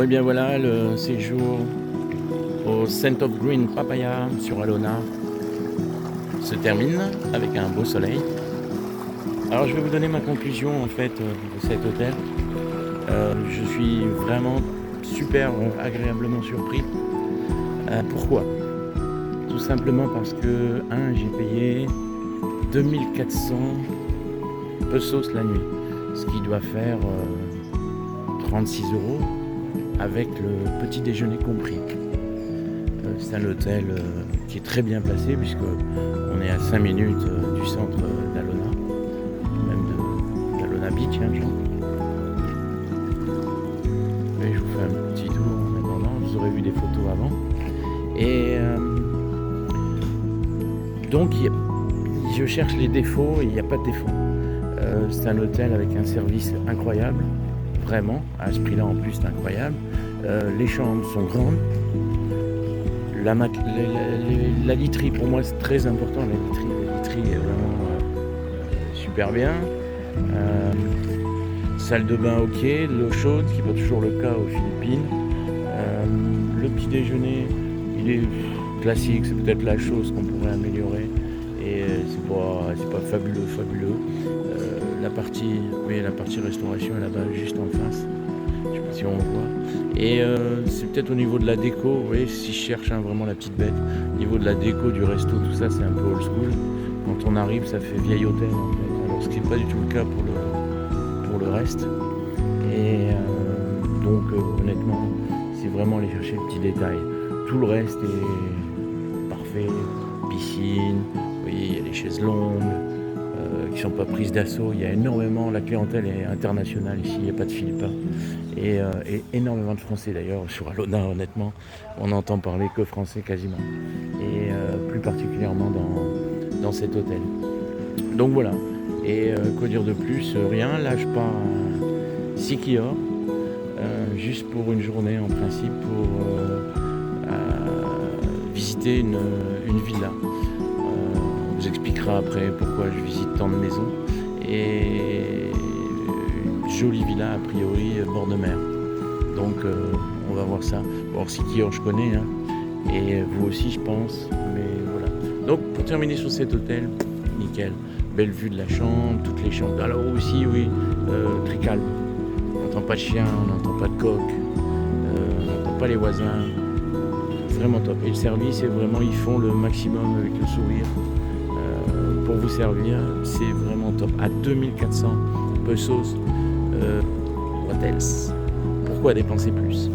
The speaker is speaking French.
Bon et bien voilà, le séjour au Scent of Green Papaya sur Alona se termine avec un beau soleil. Alors je vais vous donner ma conclusion en fait de cet hôtel. Je suis vraiment super agréablement surpris. Pourquoi? Tout simplement parce que j'ai payé 2400 pesos la nuit, ce qui doit faire 36 € avec le petit déjeuner compris. C'est un hôtel qui est très bien placé puisque on est à 5 minutes du centre d'Alona, même d'Alona Beach, hein, genre. Et je vous fais un petit tour en attendant, vous aurez vu des photos avant. Et donc je cherche les défauts et il n'y a pas de défauts. C'est un hôtel avec un service incroyable, vraiment, à ce prix-là en plus c'est incroyable. Les chambres sont grandes. La literie pour moi c'est très important, la literie est vraiment super bien. Salle de bain ok, l'eau chaude, ce qui n'est pas toujours le cas aux Philippines. Le petit déjeuner il est classique, c'est peut-être la chose qu'on pourrait améliorer et c'est pas fabuleux. La partie restauration est là-bas juste en face, je sais pas si on voit. Et c'est peut-être au niveau de la déco, vous voyez, si je cherche vraiment la petite bête, au niveau de la déco du resto, tout ça c'est un peu old school. Quand on arrive ça fait vieil hôtel en fait, alors ce qui n'est pas du tout le cas pour le reste. Et donc honnêtement c'est vraiment aller chercher le petit détail. Tout le reste est parfait, piscine, vous voyez il y a les chaises longues qui sont pas prises d'assaut, il y a énormément, la clientèle est internationale ici, il n'y a pas de Philippins et énormément de Français d'ailleurs sur Alona, honnêtement on n'entend parler que français quasiment et plus particulièrement dans cet hôtel. Donc voilà, et quoi dire de plus, rien, là je pars à Siquijor juste pour une journée en principe pour visiter une villa. On vous expliquera après pourquoi je visite tant de maisons et une jolie villa a priori bord de mer. Donc on va voir ça. Bon, Siquijor je connais hein, et vous aussi je pense, mais voilà. Donc pour terminer sur cet hôtel, nickel, belle vue de la chambre, toutes les chambres. Alors aussi oui, très calme. On n'entend pas de chien, on n'entend pas de coq, on n'entend pas les voisins. Vraiment top. Et le service est vraiment, ils font le maximum avec le sourire. Pour vous servir, c'est vraiment top. À 2400 pesos hotels. Pourquoi dépenser plus?